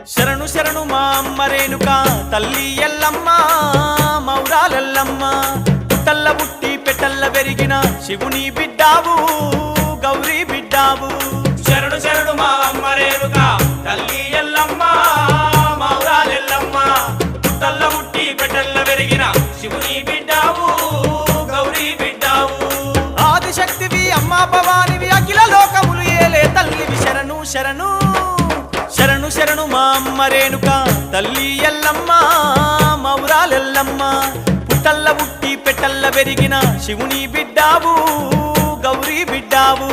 శరణు శరణు మా అమ్మ రేణుక తల్లి ఎల్లమ్మ మౌరాలెల్లమ్మ పుట్టల్ల పుట్టి పెట్టల్ల పెరిగిన శివుని బిడ్డావు గౌరీ బిడ్డావు శరణు శరణు మా అమ్మ రేణుక తల్లి ఎల్లమ్మ మౌరాలెల్లమ్మ పుట్టల్ల పుట్టి పెట్టల్ల పెరిగిన శివుని బిడ్డావు గౌరీ బిడ్డావు ఆదిశక్తివి అమ్మా భవానివి అఖిల లోకములు ఏలే తల్లివి శరణు శరణు శరణు శరణు మా అమ్మ రేణుక తల్లి ఎల్లమ్మ మౌరాలెల్లమ్మ పుట్టల్ల పుట్టి పెట్టల్ల పెరిగిన శివుని బిడ్డావు గౌరీ బిడ్డావు